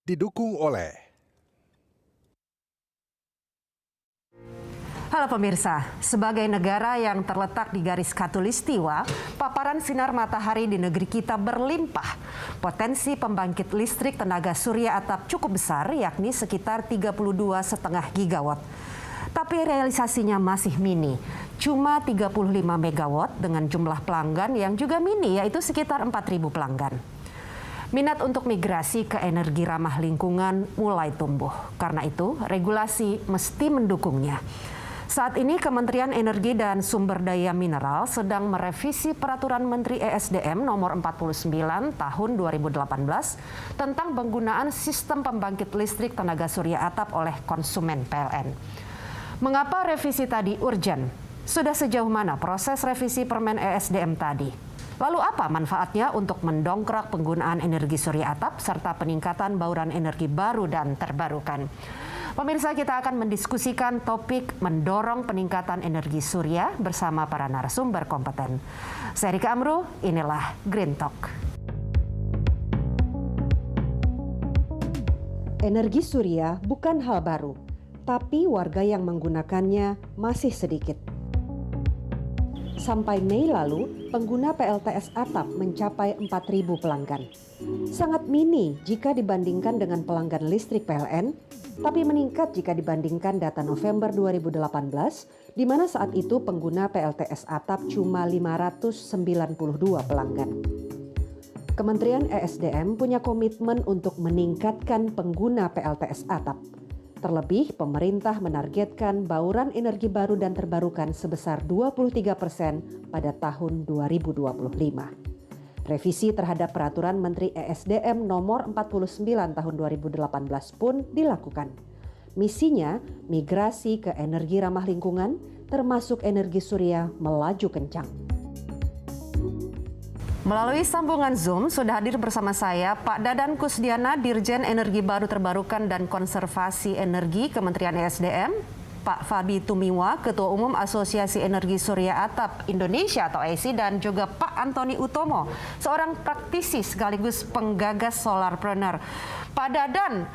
Didukung oleh Halo pemirsa, sebagai negara yang terletak di garis khatulistiwa, paparan sinar matahari di negeri kita berlimpah. Potensi pembangkit listrik tenaga surya atap cukup besar, yakni sekitar 32,5 gigawatt. Tapi realisasinya masih mini, cuma 35 megawatt dengan jumlah pelanggan yang juga mini, yaitu sekitar 4.000 pelanggan. Minat untuk migrasi ke energi ramah lingkungan mulai tumbuh. Karena itu, regulasi mesti mendukungnya. Saat ini Kementerian Energi dan Sumber Daya Mineral sedang merevisi Peraturan Menteri ESDM nomor 49 tahun 2018 tentang penggunaan sistem pembangkit listrik tenaga surya atap oleh konsumen PLN. Mengapa revisi tadi urgen? Sudah sejauh mana proses revisi Permen ESDM tadi? Lalu apa manfaatnya untuk mendongkrak penggunaan energi surya atap serta peningkatan bauran energi baru dan terbarukan? Pemirsa, kita akan mendiskusikan topik mendorong peningkatan energi surya bersama para narasumber kompeten. Saya Rika Amru, inilah Green Talk. Energi surya bukan hal baru, tapi warga yang menggunakannya masih sedikit. Sampai Mei lalu, pengguna PLTS atap mencapai 4.000 pelanggan. Sangat mini jika dibandingkan dengan pelanggan listrik PLN, tapi meningkat jika dibandingkan data November 2018, di mana saat itu pengguna PLTS atap cuma 592 pelanggan. Kementerian ESDM punya komitmen untuk meningkatkan pengguna PLTS atap. Terlebih, pemerintah menargetkan bauran energi baru dan terbarukan sebesar 23% pada tahun 2025. Revisi terhadap Peraturan Menteri ESDM nomor 49 tahun 2018 pun dilakukan. Misinya, migrasi ke energi ramah lingkungan, termasuk energi surya, melaju kencang. Melalui sambungan Zoom sudah hadir bersama saya Pak Dadan Kusdiana, Dirjen Energi Baru Terbarukan dan Konservasi Energi Kementerian ESDM, Pak Fabi Tumiwa, Ketua Umum Asosiasi Energi Surya Atap Indonesia atau AESI, dan juga Pak Antoni Utomo, seorang praktisi sekaligus penggagas solarpreneur. Pak Dadan,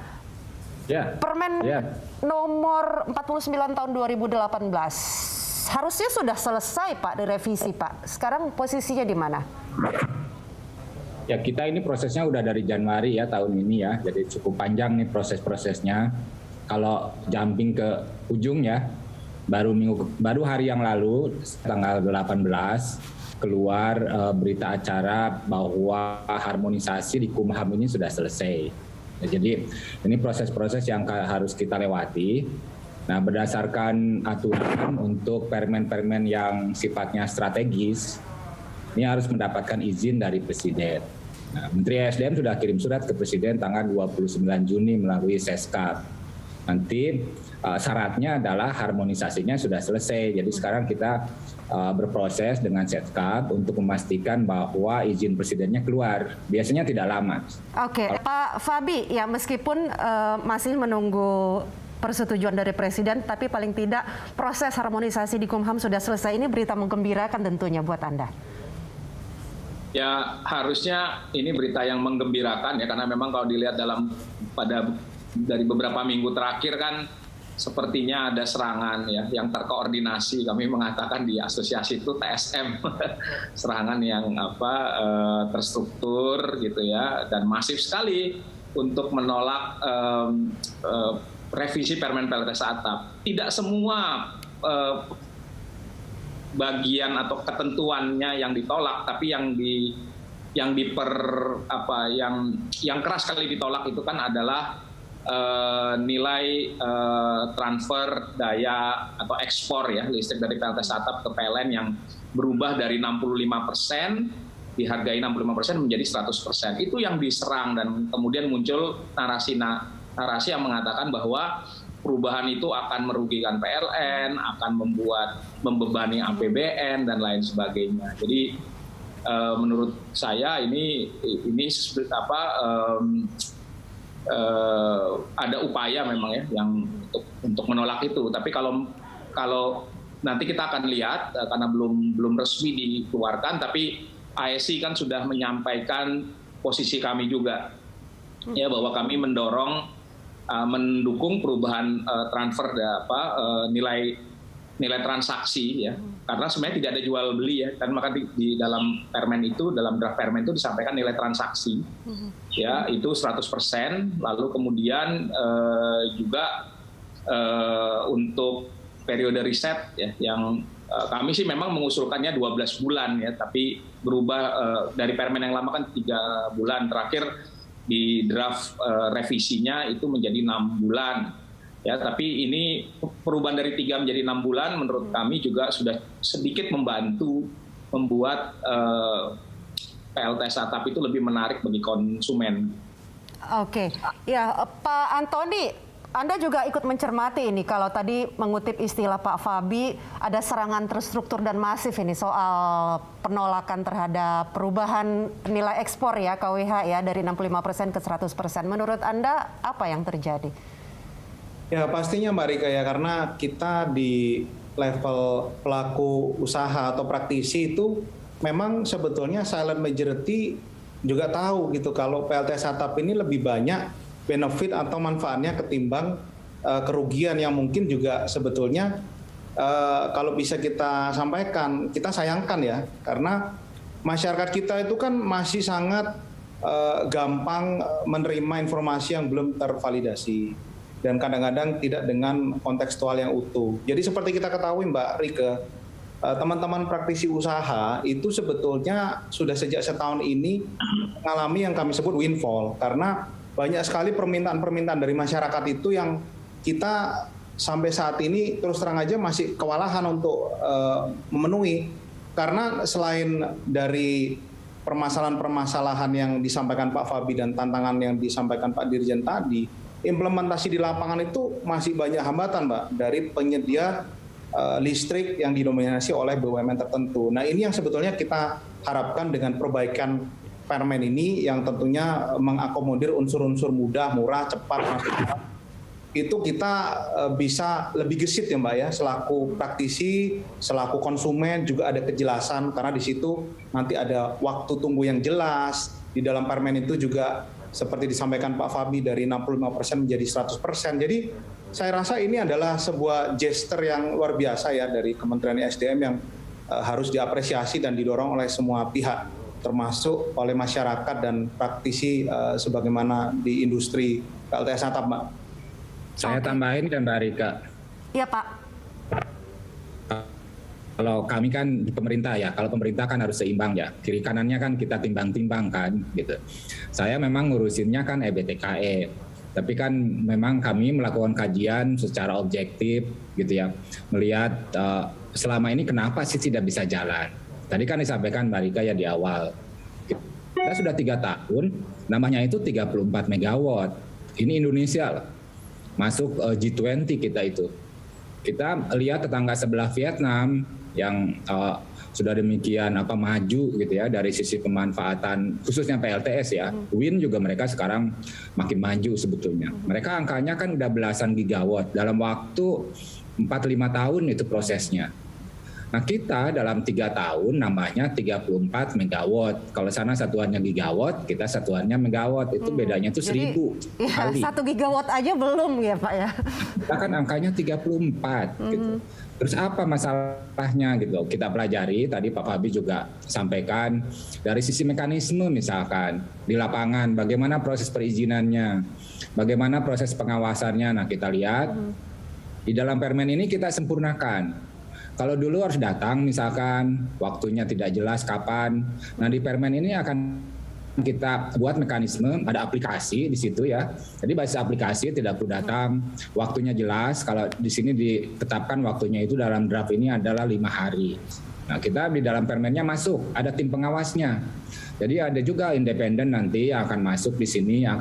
Permen nomor 49 tahun 2018 harusnya sudah selesai Pak direvisi Pak. Sekarang posisinya di mana? Ya, kita ini prosesnya udah dari Januari ya tahun ini ya, jadi cukup panjang nih proses-prosesnya. Kalau jumping ke ujungnya, baru hari yang lalu tanggal 18 keluar berita acara bahwa harmonisasi di Kumham ini sudah selesai. Ya, jadi ini proses-proses yang harus kita lewati. Nah, berdasarkan aturan untuk permen-permen yang sifatnya strategis, ini harus mendapatkan izin dari Presiden. Nah, Menteri ESDM sudah kirim surat ke Presiden tanggal 29 Juni melalui Seskap. Nanti syaratnya adalah harmonisasinya sudah selesai. Jadi sekarang kita berproses dengan Seskap untuk memastikan bahwa izin Presidennya keluar. Biasanya tidak lama. Oke, Pak Fabi, ya meskipun masih menunggu persetujuan dari Presiden, tapi paling tidak proses harmonisasi di Kumham sudah selesai. Ini berita menggembirakan tentunya buat Anda. Ya, harusnya ini berita yang menggembirakan ya, karena memang kalau dilihat dari beberapa minggu terakhir kan sepertinya ada serangan ya yang terkoordinasi. Kami mengatakan di asosiasi itu TSM, serangan yang terstruktur gitu ya, dan masif sekali untuk menolak revisi Permen PLTS atap. Tidak semua bagian atau ketentuannya yang ditolak, tapi yang keras sekali ditolak itu kan adalah nilai transfer daya atau ekspor ya listrik dari PLTS atap ke PLN yang berubah dari 65%, dihargai 65% menjadi 100%. Itu yang diserang, dan kemudian muncul narasi yang mengatakan bahwa perubahan itu akan merugikan PLN, akan membebani APBN dan lain sebagainya. Jadi menurut saya ini ada upaya memang ya yang untuk menolak itu. Tapi kalau nanti kita akan lihat karena belum resmi dikeluarkan, tapi AESI kan sudah menyampaikan posisi kami juga ya bahwa kami mendukung perubahan transfer nilai transaksi ya, karena sebenarnya tidak ada jual beli ya, kan maka di dalam permen itu, dalam draft permen itu disampaikan nilai transaksi ya itu 100%, lalu kemudian juga untuk periode riset ya yang kami sih memang mengusulkannya 12 bulan ya, tapi berubah dari permen yang lama kan 3 bulan, terakhir di draft revisinya itu menjadi 6 bulan. Ya, tapi ini perubahan dari 3 menjadi 6 bulan menurut kami juga sudah sedikit membantu membuat PLTS atap itu lebih menarik bagi konsumen. Oke, ya Pak Antoni, Anda juga ikut mencermati ini kalau tadi mengutip istilah Pak Fabi, ada serangan terstruktur dan masif ini soal penolakan terhadap perubahan nilai ekspor ya KWH ya dari 65% ke 100%. Menurut Anda apa yang terjadi? Ya pastinya Mbak Rika ya, karena kita di level pelaku usaha atau praktisi itu memang sebetulnya silent majority juga tahu gitu kalau PLTS atap ini lebih banyak benefit atau manfaatnya ketimbang kerugian yang mungkin juga sebetulnya kalau bisa kita sampaikan, kita sayangkan ya, karena masyarakat kita itu kan masih sangat gampang menerima informasi yang belum tervalidasi dan kadang-kadang tidak dengan kontekstual yang utuh. Jadi seperti kita ketahui Mbak Rike, teman-teman praktisi usaha itu sebetulnya sudah sejak setahun ini mengalami yang kami sebut windfall, karena banyak sekali permintaan-permintaan dari masyarakat itu yang kita sampai saat ini terus terang aja masih kewalahan untuk memenuhi. Karena selain dari permasalahan-permasalahan yang disampaikan Pak Fabi dan tantangan yang disampaikan Pak Dirjen tadi, implementasi di lapangan itu masih banyak hambatan Mbak dari penyedia listrik yang didominasi oleh BUMN tertentu. Nah ini yang sebetulnya kita harapkan dengan perbaikan permen ini yang tentunya mengakomodir unsur-unsur mudah, murah, cepat, itu kita bisa lebih gesit ya Mbak ya, selaku praktisi, selaku konsumen juga ada kejelasan karena di situ nanti ada waktu tunggu yang jelas. Di dalam permen itu juga seperti disampaikan Pak Fabi dari 65% menjadi 100%. Jadi saya rasa ini adalah sebuah gesture yang luar biasa ya dari Kementerian SDM yang harus diapresiasi dan didorong oleh semua pihak, termasuk oleh masyarakat dan praktisi sebagaimana di industri PLTS atap, Mbak. Saya tambahin kan Mbak Rika. Iya Pak. Kalau kami kan di pemerintah ya, kalau pemerintah kan harus seimbang ya, kiri kanannya kan kita timbang-timbang kan gitu. Saya memang ngurusinnya kan EBTKE, tapi kan memang kami melakukan kajian secara objektif gitu ya, melihat selama ini kenapa sih tidak bisa jalan. Tadi kan disampaikan Mbak Rika ya di awal, kita sudah 3 tahun, namanya itu 34 megawatt, ini Indonesia loh. Masuk G20 kita itu. Kita lihat tetangga sebelah Vietnam yang sudah demikian maju gitu ya dari sisi pemanfaatan khususnya PLTS ya. Wind juga mereka sekarang makin maju sebetulnya. Mereka angkanya kan udah belasan gigawatt dalam waktu 4-5 tahun itu prosesnya. Nah kita dalam 3 tahun namanya 34 megawatt. Kalau sana satuannya gigawatt, kita satuannya megawatt. Itu bedanya tuh 1000 kali. 1 gigawatt aja belum ya Pak ya. Kita kan angkanya 34 gitu. Terus apa masalahnya gitu? Kita pelajari, tadi Pak Fabi juga sampaikan dari sisi mekanisme misalkan di lapangan bagaimana proses perizinannya, bagaimana proses pengawasannya. Nah, kita lihat di dalam permen ini kita sempurnakan. Kalau dulu harus datang misalkan waktunya tidak jelas kapan. Nah, di permen ini akan kita buat mekanisme, ada aplikasi di situ ya. Jadi basis aplikasi tidak perlu datang, waktunya jelas. Kalau di sini ditetapkan waktunya itu dalam draft ini adalah 5 hari. Nah, kita di dalam permennya masuk, ada tim pengawasnya. Jadi ada juga independen nanti yang akan masuk di sini yang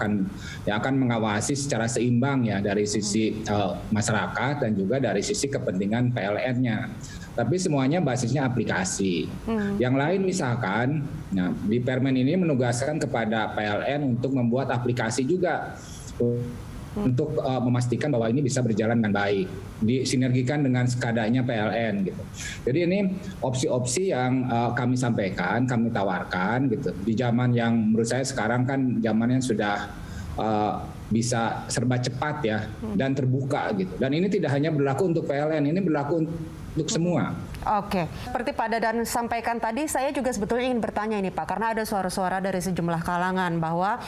akan mengawasi secara seimbang ya dari sisi masyarakat dan juga dari sisi kepentingan PLN-nya. Tapi semuanya basisnya aplikasi. Yang lain misalkan, nah, di permen ini menugaskan kepada PLN untuk membuat aplikasi juga untuk memastikan bahwa ini bisa berjalan dengan baik, disinergikan dengan sekadanya PLN gitu. Jadi ini opsi-opsi yang kami sampaikan, kami tawarkan gitu. Di zaman yang menurut saya sekarang kan zamannya sudah bisa serba cepat ya dan terbuka gitu. Dan ini tidak hanya berlaku untuk PLN, ini berlaku untuk semua. Oke, seperti Pak Dadan sampaikan tadi, saya juga sebetulnya ingin bertanya ini Pak, karena ada suara-suara dari sejumlah kalangan bahwa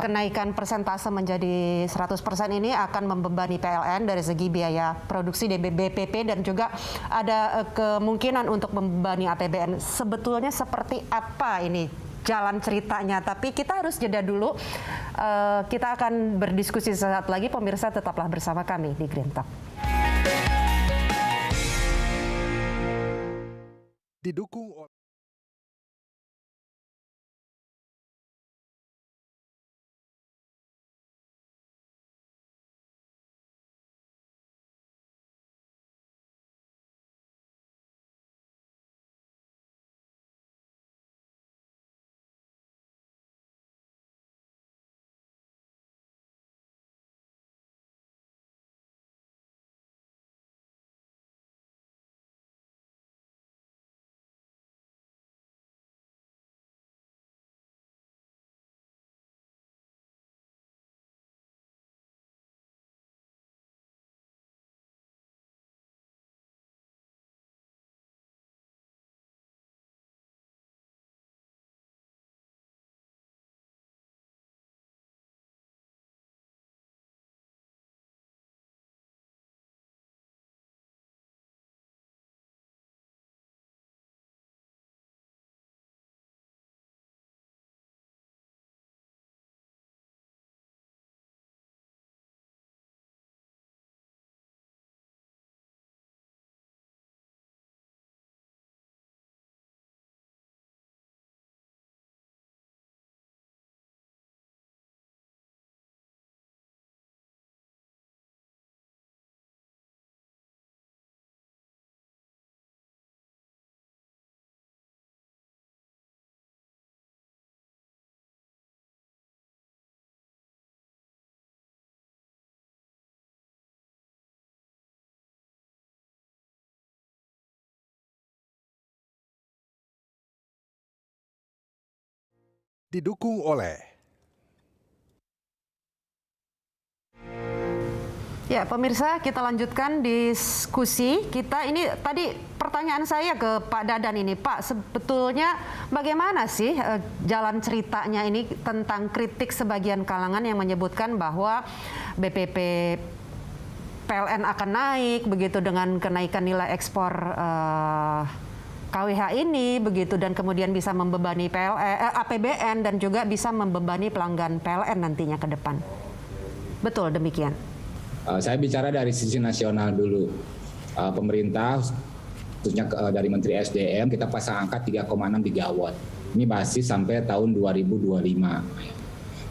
kenaikan persentase menjadi 100% ini akan membebani PLN dari segi biaya produksi BPP dan juga ada kemungkinan untuk membebani APBN. Sebetulnya seperti apa ini jalan ceritanya? Tapi kita harus jeda dulu. Kita akan berdiskusi sesaat lagi. Pemirsa tetaplah bersama kami di Green Talk. Didukung oleh didukung oleh Ya, pemirsa, kita lanjutkan diskusi kita. Ini tadi pertanyaan saya ke Pak Dadan ini, Pak, sebetulnya bagaimana sih jalan ceritanya ini tentang kritik sebagian kalangan yang menyebutkan bahwa BPP PLN akan naik begitu dengan kenaikan nilai ekspor KWH ini begitu, dan kemudian bisa membebani APBN dan juga bisa membebani pelanggan PLN nantinya ke depan. Betul demikian. Saya bicara dari sisi nasional dulu. Pemerintah, khususnya dari Menteri SDM, kita pasang angka 3,6 gigawatt. Ini basis sampai tahun 2025.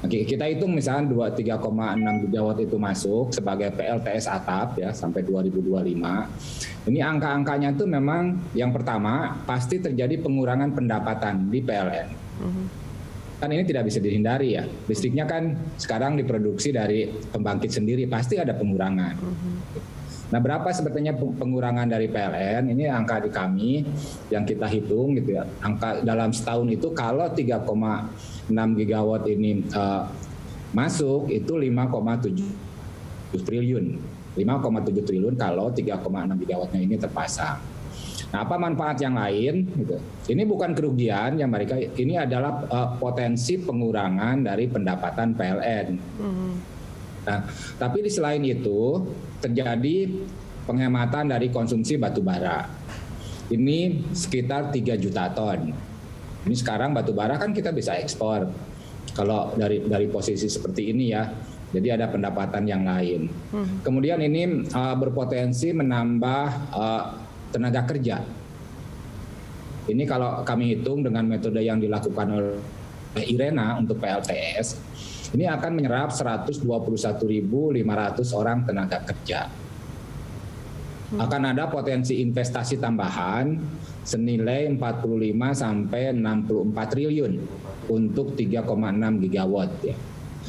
Oke, kita hitung misalnya 3,6 gigawatt itu masuk sebagai PLTS atap ya sampai 2025. Ini angka-angkanya itu memang yang pertama pasti terjadi pengurangan pendapatan di PLN. Kan ini tidak bisa dihindari ya. Listriknya kan sekarang diproduksi dari pembangkit sendiri, pasti ada pengurangan. Nah, berapa sebetulnya pengurangan dari PLN? Ini angka di kami yang kita hitung gitu ya. Angka dalam setahun itu kalau 3,6 gigawatt ini masuk itu 5,7 triliun. 5,7 triliun kalau 3,6 gigawattnya ini terpasang. Nah, apa manfaat yang lain? Gitu. Ini bukan kerugian ya mereka, ini adalah potensi pengurangan dari pendapatan PLN. Nah, tapi di selain itu terjadi penghematan dari konsumsi batu bara. Ini sekitar 3 juta ton. Ini sekarang batu bara kan kita bisa ekspor. Kalau dari posisi seperti ini ya, jadi ada pendapatan yang lain. Kemudian ini berpotensi menambah tenaga kerja. Ini kalau kami hitung dengan metode yang dilakukan oleh IRENA untuk PLTS, ini akan menyerap 121.500 orang tenaga kerja. Akan ada potensi investasi tambahan senilai 45 sampai 64 triliun untuk 3,6 gigawatt ya.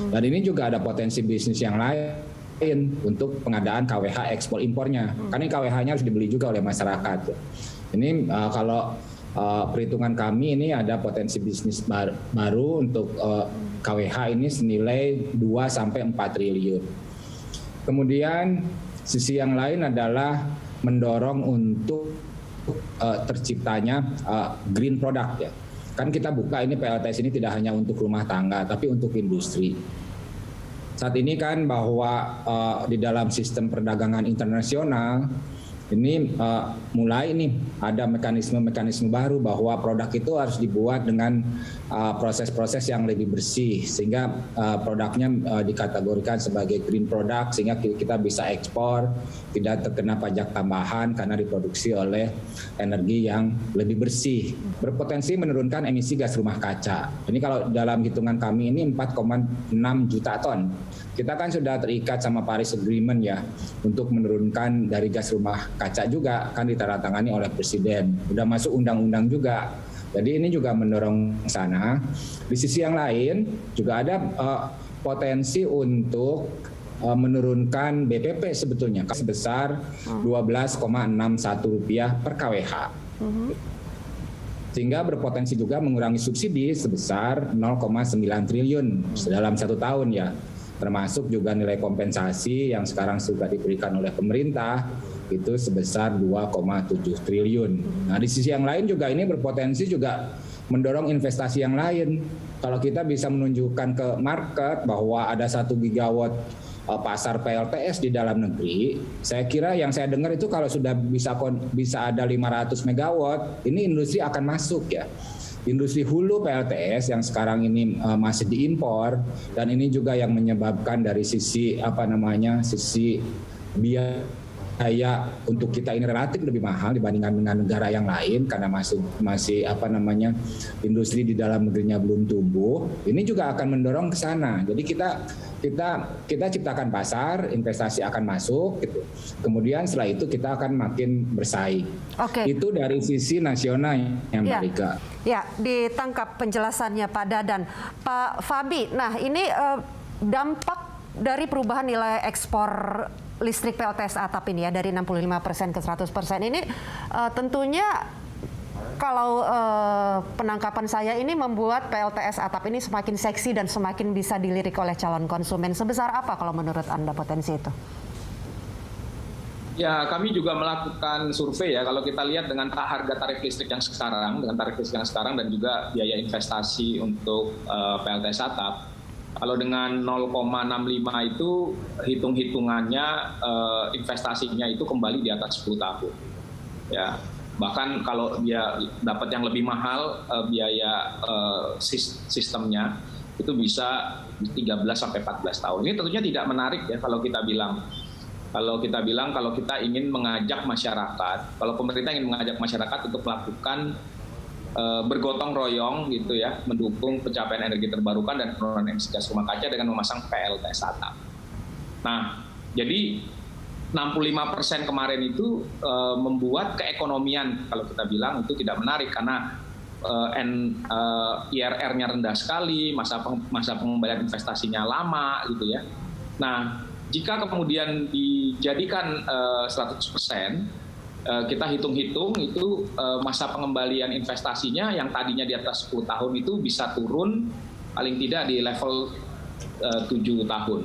Dan ini juga ada potensi bisnis yang lain untuk pengadaan KWH ekspor impornya. Karena KWH-nya harus dibeli juga oleh masyarakat. Ini kalau perhitungan kami ini ada potensi bisnis baru untuk KWH ini senilai 2-4 triliun. Kemudian sisi yang lain adalah mendorong untuk terciptanya green product ya. Kan kita buka ini PLTS ini tidak hanya untuk rumah tangga tapi untuk industri. Saat ini kan bahwa di dalam sistem perdagangan internasional ini mulai nih ada mekanisme-mekanisme baru bahwa produk itu harus dibuat dengan proses-proses yang lebih bersih sehingga produknya dikategorikan sebagai green product sehingga kita bisa ekspor, tidak terkena pajak tambahan karena diproduksi oleh energi yang lebih bersih, berpotensi menurunkan emisi gas rumah kaca. Ini kalau dalam hitungan kami ini 4,6 juta ton. Kita kan sudah terikat sama Paris Agreement ya untuk menurunkan dari gas rumah kaca juga kan ditandatangani oleh Presiden. Udah masuk undang-undang juga. Jadi ini juga mendorong ke sana. Di sisi yang lain juga ada potensi untuk menurunkan BPP sebetulnya sebesar Rp12,61 per KWH. Sehingga berpotensi juga mengurangi subsidi sebesar 0,9 triliun dalam 1 tahun ya. Termasuk juga nilai kompensasi yang sekarang sudah diberikan oleh pemerintah itu sebesar 2,7 triliun. Nah di sisi yang lain juga ini berpotensi juga mendorong investasi yang lain. Kalau kita bisa menunjukkan ke market bahwa ada 1 gigawatt pasar PLTS di dalam negeri, saya kira yang saya dengar itu kalau sudah bisa ada 500 megawatt, ini industri akan masuk ya. Industri hulu PLTS yang sekarang ini masih diimpor dan ini juga yang menyebabkan dari sisi sisi biaya untuk kita ini relatif lebih mahal dibandingkan dengan negara yang lain karena masih industri di dalam negerinya belum tumbuh. Ini juga akan mendorong ke sana. Jadi kita ciptakan pasar, investasi akan masuk gitu. Kemudian setelah itu kita akan makin bersaing. Oke. Itu dari sisi nasional yang Mbak Rika. Ya, ditangkap penjelasannya Pak Dadan. Pak Fabi, nah ini dampak dari perubahan nilai ekspor listrik PLTS atap ini ya dari 65% ke 100% ini tentunya kalau penangkapan saya ini membuat PLTS atap ini semakin seksi dan semakin bisa dilirik oleh calon konsumen. Sebesar apa kalau menurut Anda potensi itu? Ya, kami juga melakukan survei ya. Kalau kita lihat dengan harga tarif listrik yang sekarang, dan juga biaya investasi untuk PLTS atap, kalau dengan 0,65 itu hitung-hitungannya investasinya itu kembali di atas 10 tahun. Ya, bahkan kalau dia dapat yang lebih mahal biaya sistemnya itu bisa 13 sampai 14 tahun. Ini tentunya tidak menarik ya kalau kita bilang kalau kita ingin mengajak masyarakat, kalau pemerintah ingin mengajak masyarakat untuk melakukan bergotong royong gitu ya, mendukung pencapaian energi terbarukan dan penurunan emisi gas rumah kaca dengan memasang PLTS atap. Nah, jadi 65% kemarin itu membuat keekonomian kalau kita bilang itu tidak menarik karena IRR-nya rendah sekali, masa pengembalian investasinya lama gitu ya. Nah, jika kemudian dijadikan 100%, kita hitung-hitung itu masa pengembalian investasinya yang tadinya di atas 10 tahun itu bisa turun paling tidak di level 7 tahun.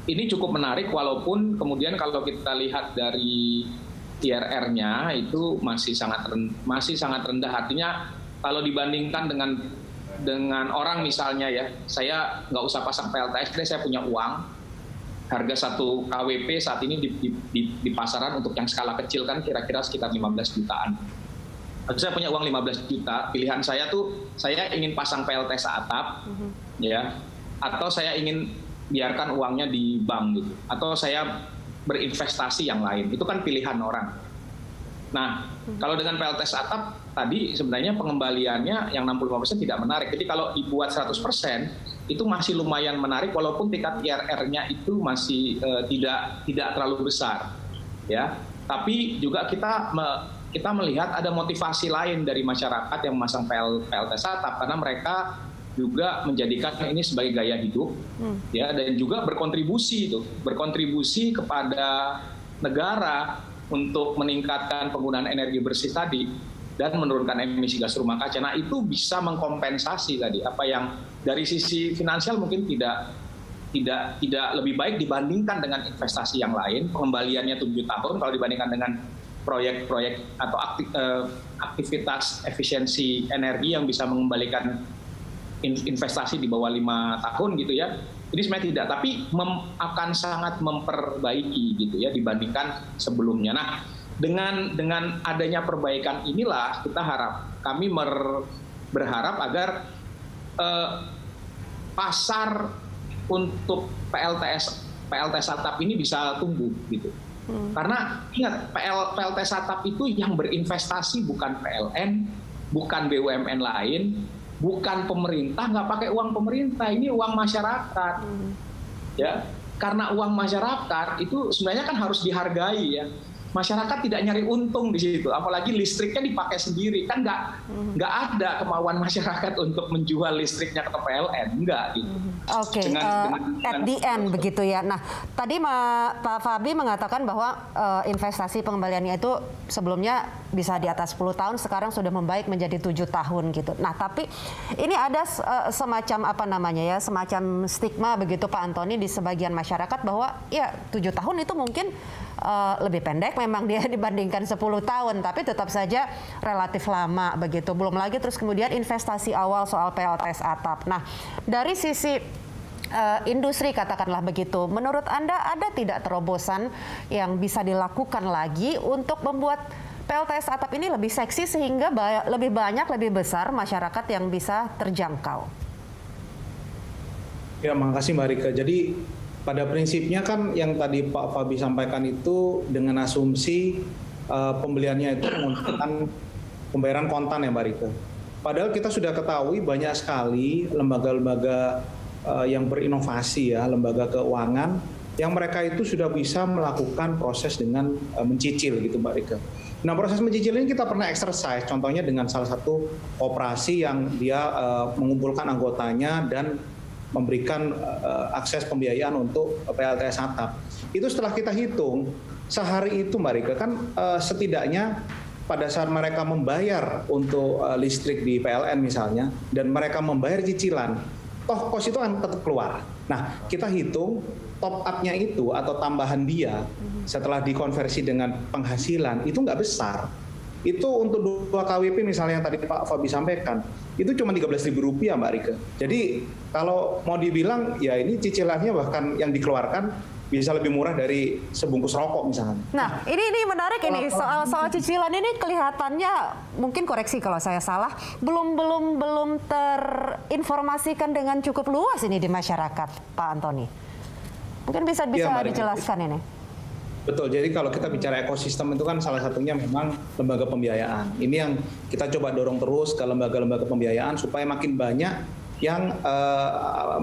Ini cukup menarik walaupun kemudian kalau kita lihat dari IRR-nya itu masih sangat rendah. Artinya kalau dibandingkan dengan orang misalnya ya, saya nggak usah pasang PLTS, saya punya uang. Harga 1 KWP saat ini di pasaran untuk yang skala kecil kan kira-kira sekitar 15 jutaan. Saya punya uang 15 juta, pilihan saya tuh saya ingin pasang PLTS atap, ya, atau saya ingin biarkan uangnya di bank gitu, atau saya berinvestasi yang lain. Itu kan pilihan orang. Nah, kalau dengan PLTS atap tadi sebenarnya pengembaliannya yang 65% tidak menarik. Jadi kalau dibuat 100% itu masih lumayan menarik walaupun tingkat IRR-nya itu masih tidak terlalu besar, ya. Tapi juga kita melihat ada motivasi lain dari masyarakat yang memasang PLTS atap karena mereka juga menjadikan ini sebagai gaya hidup, ya, dan juga berkontribusi kepada negara untuk meningkatkan penggunaan energi bersih tadi. dan menurunkan emisi gas rumah kaca. Nah, itu bisa mengkompensasi tadi apa yang dari sisi finansial mungkin tidak lebih baik dibandingkan dengan investasi yang lain. Pengembaliannya 7 tahun kalau dibandingkan dengan proyek-proyek atau aktivitas efisiensi energi yang bisa mengembalikan investasi di bawah 5 tahun gitu ya. Jadi sebenarnya tidak, tapi akan sangat memperbaiki gitu ya dibandingkan sebelumnya. Nah, dengan adanya perbaikan inilah kami berharap agar pasar untuk PLTS atap ini bisa tumbuh gitu. Karena ingat PLTS atap itu yang berinvestasi bukan PLN, bukan BUMN lain, bukan pemerintah, nggak pakai uang pemerintah, ini uang masyarakat. Ya, karena uang masyarakat itu sebenarnya kan harus dihargai ya. Masyarakat tidak nyari untung di situ, apalagi listriknya dipakai sendiri, kan nggak ada kemauan masyarakat untuk menjual listriknya ke PLN, enggak gitu. Oke, at the end begitu ya. Nah, tadi Pak Fabri mengatakan bahwa investasi pengembaliannya itu sebelumnya bisa di atas 10 tahun, sekarang sudah membaik menjadi 7 tahun gitu. Nah, tapi ini ada semacam semacam stigma begitu Pak Antoni di sebagian masyarakat bahwa ya 7 tahun itu mungkin lebih pendek memang dia dibandingkan 10 tahun, tapi tetap saja relatif lama begitu. Belum lagi terus kemudian investasi awal soal PLTS atap. Nah, dari sisi industri katakanlah begitu, menurut Anda ada tidak terobosan yang bisa dilakukan lagi untuk membuat PLTS atap ini lebih seksi sehingga lebih banyak, lebih besar masyarakat yang bisa terjangkau? Ya, makasih Mbak Rika. Jadi pada prinsipnya kan yang tadi Pak Fabi sampaikan itu dengan asumsi pembeliannya itu menggunakan pembayaran kontan ya Mbak Rika. Padahal kita sudah ketahui banyak sekali lembaga-lembaga yang berinovasi ya, lembaga keuangan yang mereka itu sudah bisa melakukan proses dengan mencicil gitu Mbak Rika. Nah, proses mencicil ini kita pernah exercise, contohnya dengan salah satu koperasi yang dia mengumpulkan anggotanya dan memberikan akses pembiayaan untuk PLTS atap. Itu setelah kita hitung, sehari itu Mbak Rika kan setidaknya pada saat mereka membayar untuk listrik di PLN misalnya, dan mereka membayar cicilan, toh kos itu akan tetap keluar. Nah, kita hitung top up-nya itu atau tambahan dia setelah dikonversi dengan penghasilan, itu nggak besar. Itu untuk 2 KWP misalnya yang tadi Pak Fabi sampaikan, itu cuma Rp13.000 Mbak Rika. Jadi kalau mau dibilang ya ini cicilannya bahkan yang dikeluarkan bisa lebih murah dari sebungkus rokok misalnya. Nah, ini menarik ini soal cicilan ini kelihatannya, mungkin koreksi kalau saya salah, belum terinformasikan dengan cukup luas ini di masyarakat, Pak Antoni. Mungkin bisa ya, dijelaskan ini. Betul, jadi kalau kita bicara ekosistem itu kan salah satunya memang lembaga pembiayaan. Ini yang kita coba dorong terus ke lembaga-lembaga pembiayaan supaya makin banyak yang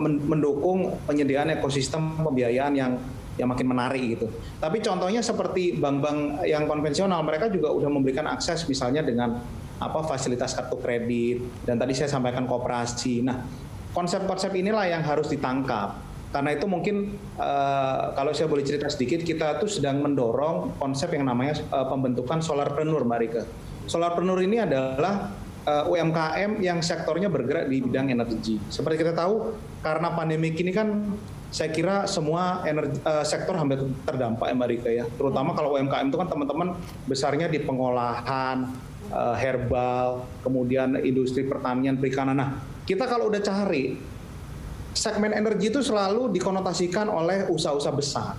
mendukung penyediaan ekosistem pembiayaan yang makin menarik gitu. Tapi contohnya seperti bank-bank yang konvensional, mereka juga udah memberikan akses misalnya dengan fasilitas kartu kredit, dan tadi saya sampaikan koperasi. Nah, konsep-konsep inilah yang harus ditangkap. Karena itu mungkin kalau saya boleh cerita sedikit, kita tuh sedang mendorong konsep yang namanya pembentukan solarpreneur, Mbak Rika. Solarpreneur ini adalah UMKM yang sektornya bergerak di bidang energi. Seperti kita tahu, karena pandemi ini kan saya kira semua sektor hampir terdampak ya Mbak Rika ya. Terutama kalau UMKM itu kan teman-teman besarnya di pengolahan, herbal, kemudian industri pertanian, perikanan. Nah, kita kalau udah cari, segmen energi itu selalu dikonotasikan oleh usaha-usaha besar.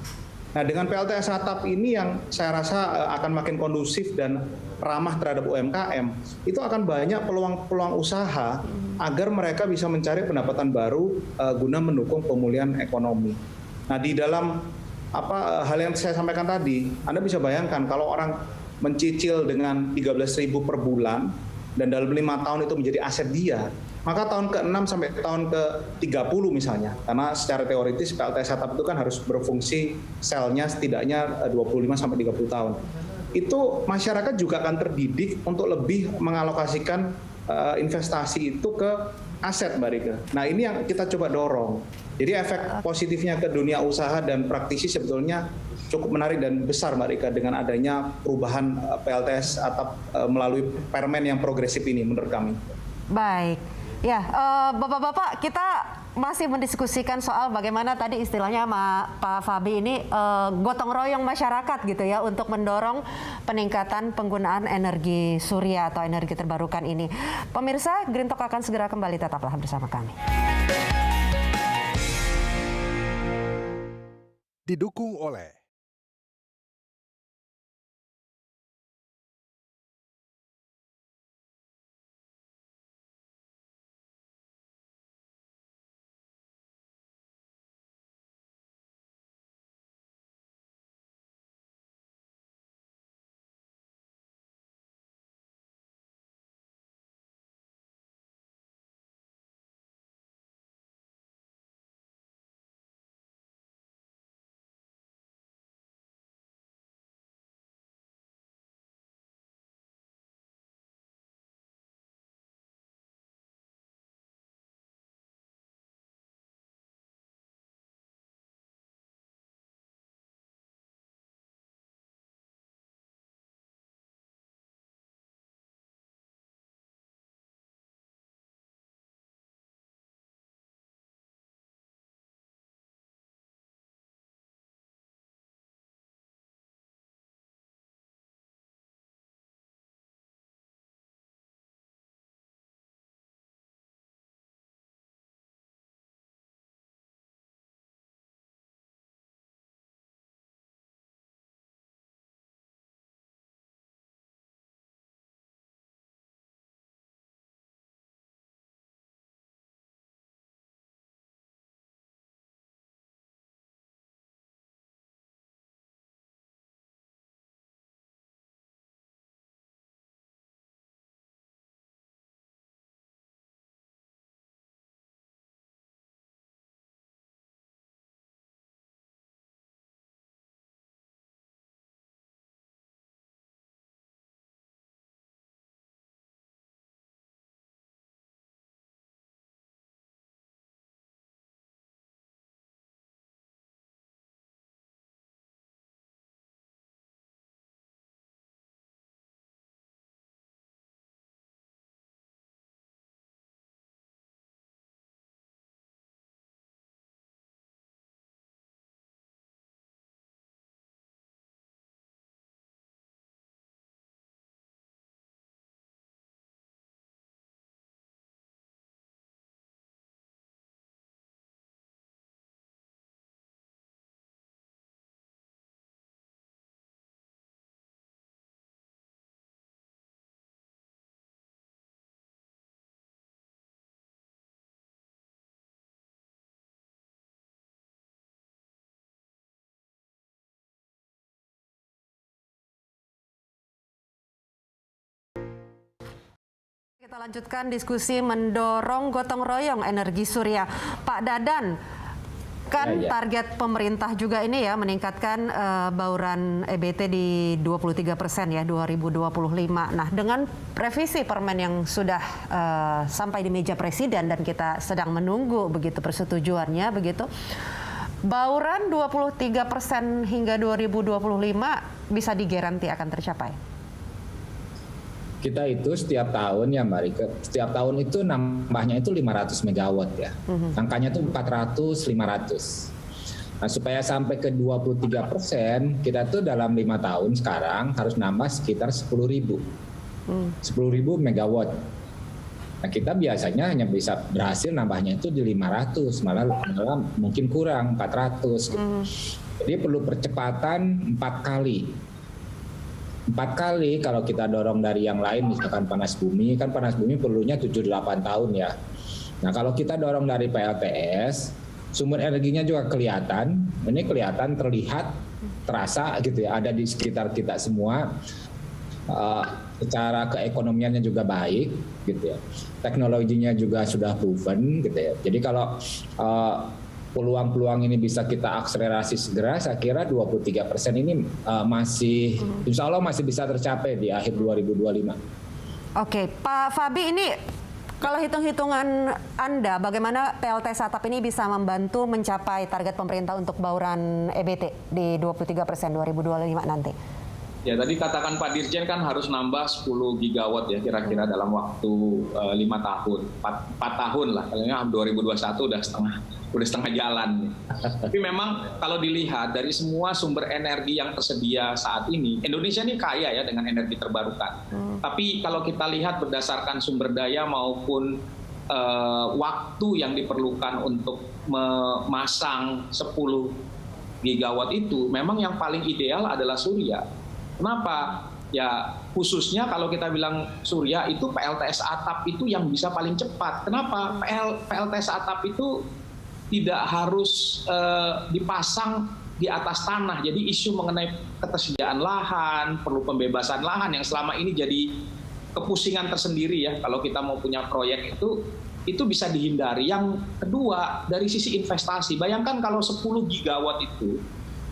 Nah, dengan PLTS atap ini yang saya rasa akan makin kondusif dan ramah terhadap UMKM, itu akan banyak peluang-peluang usaha agar mereka bisa mencari pendapatan baru guna mendukung pemulihan ekonomi. Nah, di dalam hal yang saya sampaikan tadi, Anda bisa bayangkan kalau orang mencicil dengan 13.000 per bulan dan dalam 5 tahun itu menjadi aset dia, maka tahun ke-6 sampai tahun ke-30 misalnya, karena secara teoritis PLTS atap itu kan harus berfungsi selnya setidaknya 25 sampai 30 tahun. Itu masyarakat juga akan terdidik untuk lebih mengalokasikan investasi itu ke aset, Mbak Rika. Nah, ini yang kita coba dorong. Jadi efek positifnya ke dunia usaha dan praktisi sebetulnya cukup menarik dan besar, Mbak Rika, dengan adanya perubahan PLTS atap melalui permen yang progresif ini menurut kami. Baik. Ya, Bapak-bapak, kita masih mendiskusikan soal bagaimana tadi istilahnya Pak Fabi ini gotong royong masyarakat gitu ya untuk mendorong peningkatan penggunaan energi surya atau energi terbarukan ini. Pemirsa, Green Talk akan segera kembali, tetaplah bersama kami. Didukung oleh kita lanjutkan diskusi mendorong gotong royong energi surya. Pak Dadan, kan target pemerintah juga ini ya meningkatkan bauran EBT di 23% ya 2025. Nah, dengan revisi permen yang sudah sampai di meja presiden dan kita sedang menunggu begitu persetujuannya begitu. Bauran 23% hingga 2025 bisa digaranti akan tercapai. Kita itu setiap tahun ya Mbak Rika, setiap tahun itu nambahnya itu 500 megawatt ya. Angkanya itu 400-500. Nah, supaya sampai ke 23%, kita tuh dalam 5 tahun sekarang harus nambah sekitar 10.000 megawatt. Nah, kita biasanya hanya bisa berhasil nambahnya itu di 500, malah mungkin kurang 400. Gitu. Jadi perlu percepatan 4 kali. 4 kali kalau kita dorong dari yang lain, misalkan panas bumi, kan panas bumi perlunya 7-8 tahun ya. Nah, kalau kita dorong dari PLTS, sumber energinya juga kelihatan, ini kelihatan, terlihat, terasa gitu ya, ada di sekitar kita semua. Secara keekonomiannya juga baik gitu ya. Teknologinya juga sudah proven gitu ya. Jadi kalau peluang-peluang ini bisa kita akselerasi segera, saya kira 23% ini masih, insya Allah masih bisa tercapai di akhir 2025. Oke, Pak Fabi, ini Kalau hitung-hitungan Anda, bagaimana PLTS atap ini bisa membantu mencapai target pemerintah untuk bauran EBT di 23% 2025 nanti? Ya, tadi katakan Pak Dirjen kan harus nambah 10 gigawatt ya kira-kira dalam waktu 5 tahun, 4 tahun lah. Kayaknya 2021 udah setengah jalan. Tapi memang kalau dilihat dari semua sumber energi yang tersedia saat ini, Indonesia ini kaya ya dengan energi terbarukan. Tapi kalau kita lihat berdasarkan sumber daya maupun waktu yang diperlukan untuk memasang 10 gigawatt itu, memang yang paling ideal adalah surya. Kenapa? Ya khususnya kalau kita bilang surya itu PLTS atap itu yang bisa paling cepat. Kenapa? PLTS atap itu tidak harus dipasang di atas tanah. Jadi isu mengenai ketersediaan lahan, perlu pembebasan lahan yang selama ini jadi kepusingan tersendiri ya. Kalau kita mau punya proyek itu bisa dihindari. Yang kedua, dari sisi investasi. Bayangkan kalau 10 gigawatt itu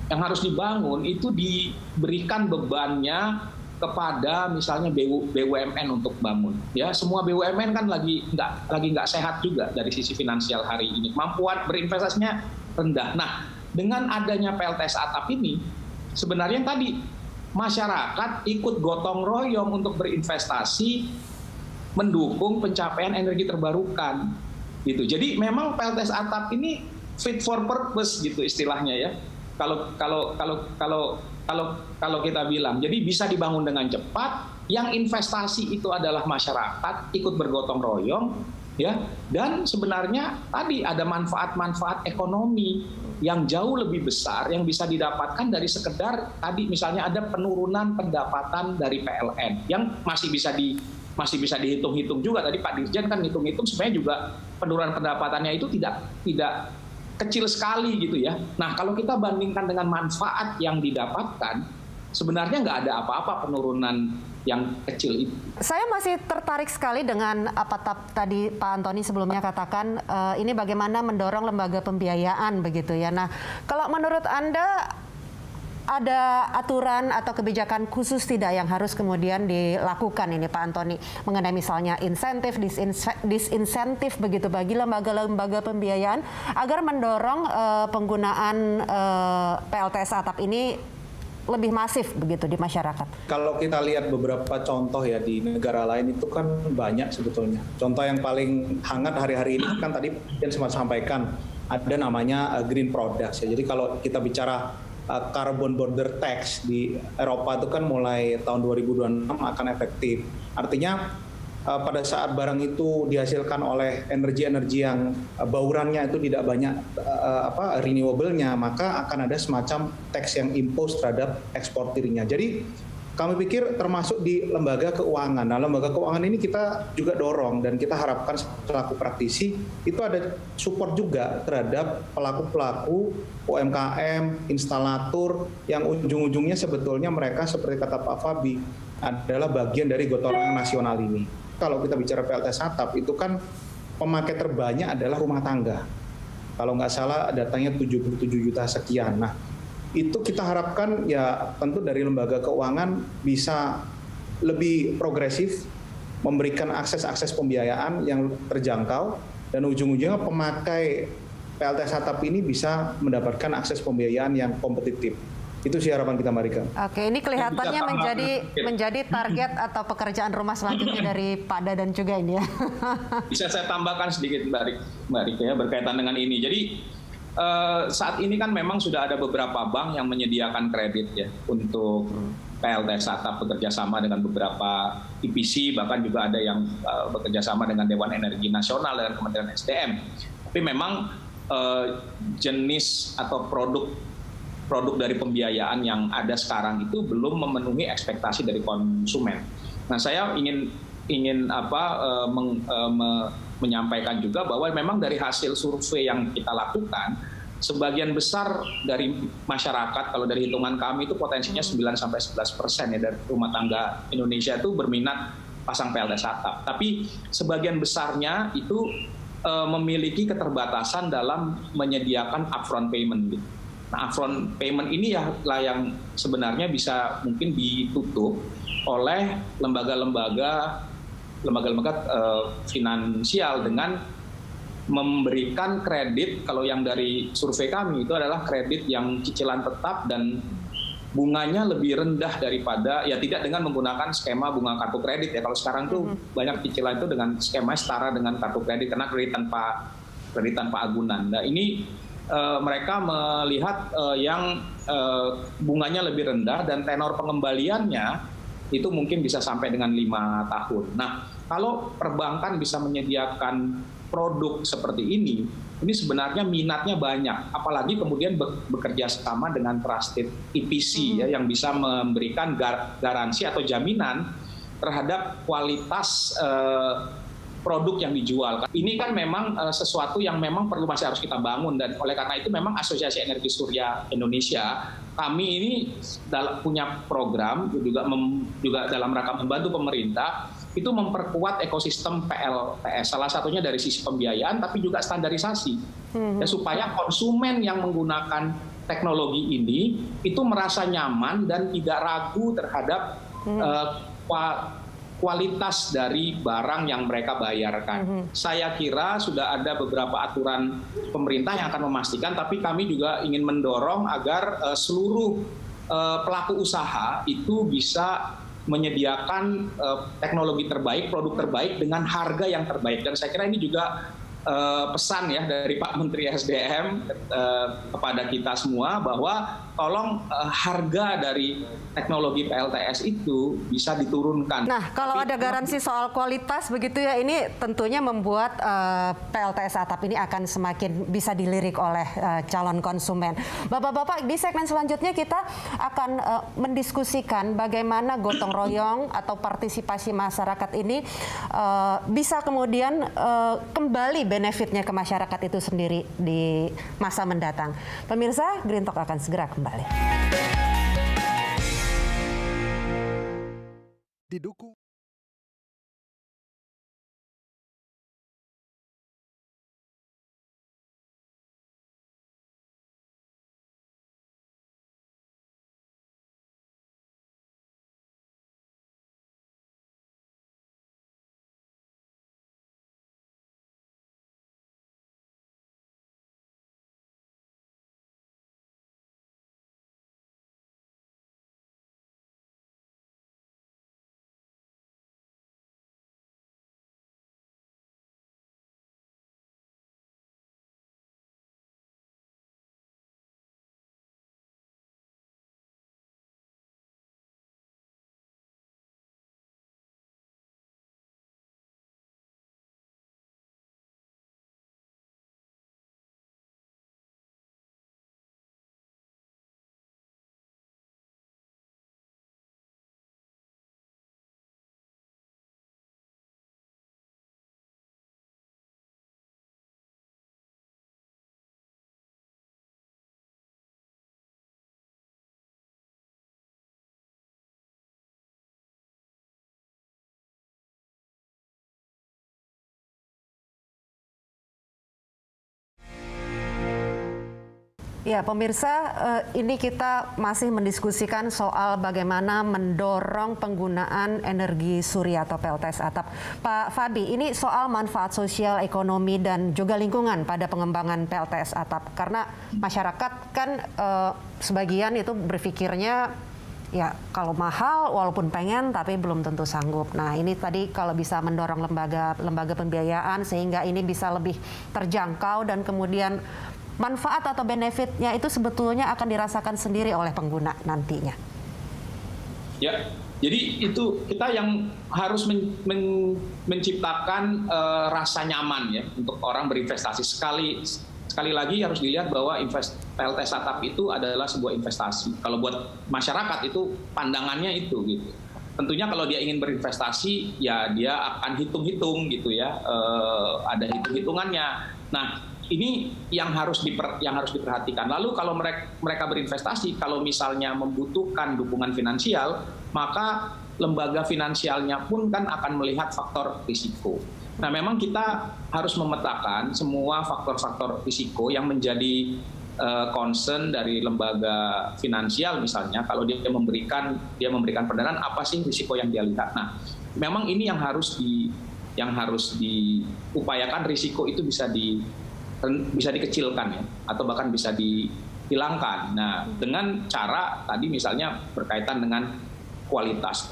yang harus dibangun itu diberikan bebannya kepada misalnya BUMN untuk bangun. Ya, semua BUMN kan lagi nggak sehat juga dari sisi finansial hari ini. Kemampuan berinvestasinya rendah. Nah, dengan adanya PLTS atap ini, sebenarnya tadi masyarakat ikut gotong royong untuk berinvestasi mendukung pencapaian energi terbarukan. Gitu. Jadi memang PLTS atap ini fit for purpose gitu istilahnya ya. Kalau kita bilang, jadi bisa dibangun dengan cepat, yang investasi itu adalah masyarakat ikut bergotong royong, ya, dan sebenarnya tadi ada manfaat-manfaat ekonomi yang jauh lebih besar yang bisa didapatkan dari sekedar tadi misalnya ada penurunan pendapatan dari PLN yang masih bisa dihitung-hitung juga. Tadi Pak Dirjen kan hitung-hitung sebenarnya juga penurunan pendapatannya itu tidak kecil sekali gitu ya. Nah, kalau kita bandingkan dengan manfaat yang didapatkan, sebenarnya nggak ada apa-apa penurunan yang kecil itu. Saya masih tertarik sekali dengan apa tadi Pak Antoni sebelumnya katakan, ini bagaimana mendorong lembaga pembiayaan begitu ya. Nah, kalau menurut Anda ada aturan atau kebijakan khusus tidak yang harus kemudian dilakukan ini Pak Antoni mengenai misalnya insentif, disinsentif begitu bagi lembaga-lembaga pembiayaan agar mendorong penggunaan PLTS atap ini lebih masif begitu di masyarakat? Kalau kita lihat beberapa contoh ya di negara lain itu kan banyak sebetulnya. Contoh yang paling hangat hari-hari ini kan tadi yang sempat sampaikan ada namanya green products ya. Jadi kalau kita bicara carbon border tax di Eropa itu kan mulai tahun 2026 akan efektif. Artinya pada saat barang itu dihasilkan oleh energi-energi yang baurannya itu tidak banyak renewable-nya, maka akan ada semacam tax yang impose terhadap eksportirnya. Jadi kami pikir termasuk di lembaga keuangan. Nah, lembaga keuangan ini kita juga dorong dan kita harapkan selaku praktisi itu ada support juga terhadap pelaku-pelaku UMKM, instalator yang ujung-ujungnya sebetulnya mereka seperti kata Pak Fabi adalah bagian dari gotong royong nasional ini. Kalau kita bicara PLTS atap itu kan pemakai terbanyak adalah rumah tangga. Kalau nggak salah datanya 77 juta sekian. Nah, itu kita harapkan ya tentu dari lembaga keuangan bisa lebih progresif, memberikan akses pembiayaan yang terjangkau, dan ujung-ujungnya pemakai PLTS atap ini bisa mendapatkan akses pembiayaan yang kompetitif. Itu sih harapan kita, Marika. Oke, ini kelihatannya menjadi target atau pekerjaan rumah selanjutnya dari Pak Dadan juga ini ya. Bisa saya tambahkan sedikit Mbak Rika ya berkaitan dengan ini. Jadi saat ini kan memang sudah ada beberapa bank yang menyediakan kredit ya untuk PLTS atap bekerja sama dengan beberapa IPC, bahkan juga ada yang bekerja sama dengan Dewan Energi Nasional dan Kementerian SDM. Tapi memang jenis atau produk dari pembiayaan yang ada sekarang itu belum memenuhi ekspektasi dari konsumen. Nah, saya ingin menyampaikan juga bahwa memang dari hasil survei yang kita lakukan, sebagian besar dari masyarakat, kalau dari hitungan kami itu potensinya 9-11% ya dari rumah tangga Indonesia itu berminat pasang PLTS atap. Tapi sebagian besarnya itu memiliki keterbatasan dalam menyediakan upfront payment. Nah, upfront payment ini lah yang sebenarnya bisa mungkin ditutup oleh lembaga-lembaga finansial dengan memberikan kredit. Kalau yang dari survei kami itu adalah kredit yang cicilan tetap dan bunganya lebih rendah daripada, ya tidak dengan menggunakan skema bunga kartu kredit ya. Kalau sekarang tuh banyak cicilan itu dengan skema setara dengan kartu kredit karena kredit tanpa agunan. Nah ini mereka melihat yang bunganya lebih rendah dan tenor pengembaliannya itu mungkin bisa sampai dengan 5 tahun. Nah kalau perbankan bisa menyediakan produk seperti ini sebenarnya minatnya banyak, apalagi kemudian bekerja sama dengan trusted EPC ya, yang bisa memberikan garansi atau jaminan terhadap kualitas produk yang dijual. Ini kan memang sesuatu yang memang masih harus kita bangun, dan oleh karena itu memang Asosiasi Energi Surya Indonesia, kami ini punya program juga dalam rangka membantu pemerintah itu memperkuat ekosistem PLTS, salah satunya dari sisi pembiayaan tapi juga standarisasi ya, supaya konsumen yang menggunakan teknologi ini itu merasa nyaman dan tidak ragu terhadap kualitas dari barang yang mereka bayarkan. Saya kira sudah ada beberapa aturan pemerintah yang akan memastikan, tapi kami juga ingin mendorong agar seluruh pelaku usaha itu bisa menyediakan teknologi terbaik, produk terbaik dengan harga yang terbaik. Dan saya kira ini juga pesan ya dari Pak Menteri SDM kepada kita semua bahwa tolong harga dari teknologi PLTS itu bisa diturunkan. Nah, kalau ada garansi soal kualitas begitu ya, ini tentunya membuat PLTS atap ini akan semakin bisa dilirik oleh calon konsumen. Bapak-bapak, di segmen selanjutnya kita akan mendiskusikan bagaimana gotong royong atau partisipasi masyarakat ini bisa kemudian kembali benefitnya ke masyarakat itu sendiri di masa mendatang. Pemirsa, Green Talk akan segera kembali. Didukung Ya, pemirsa, ini kita masih mendiskusikan soal bagaimana mendorong penggunaan energi surya atau PLTS atap. Pak Fabi, ini soal manfaat sosial, ekonomi, dan juga lingkungan pada pengembangan PLTS atap. Karena masyarakat kan sebagian itu berpikirnya, ya kalau mahal walaupun pengen tapi belum tentu sanggup. Nah ini tadi kalau bisa mendorong lembaga pembiayaan sehingga ini bisa lebih terjangkau dan kemudian manfaat atau benefitnya itu sebetulnya akan dirasakan sendiri oleh pengguna nantinya. Ya, jadi itu kita yang harus menciptakan rasa nyaman ya untuk orang berinvestasi. Sekali lagi harus dilihat bahwa PLTS atap itu adalah sebuah investasi. Kalau buat masyarakat itu pandangannya itu gitu. Tentunya kalau dia ingin berinvestasi ya dia akan hitung-hitung gitu ya, ada hitung-hitungannya. Nah ini yang harus diperhatikan. Lalu kalau mereka berinvestasi, kalau misalnya membutuhkan dukungan finansial, maka lembaga finansialnya pun kan akan melihat faktor risiko. Nah, memang kita harus memetakan semua faktor-faktor risiko yang menjadi concern dari lembaga finansial misalnya. Kalau dia memberikan pendanaan, apa sih risiko yang dia lihat? Nah, memang ini yang harus diupayakan, risiko itu bisa dikecilkan ya, atau bahkan bisa dihilangkan. Nah, dengan cara tadi misalnya berkaitan dengan kualitas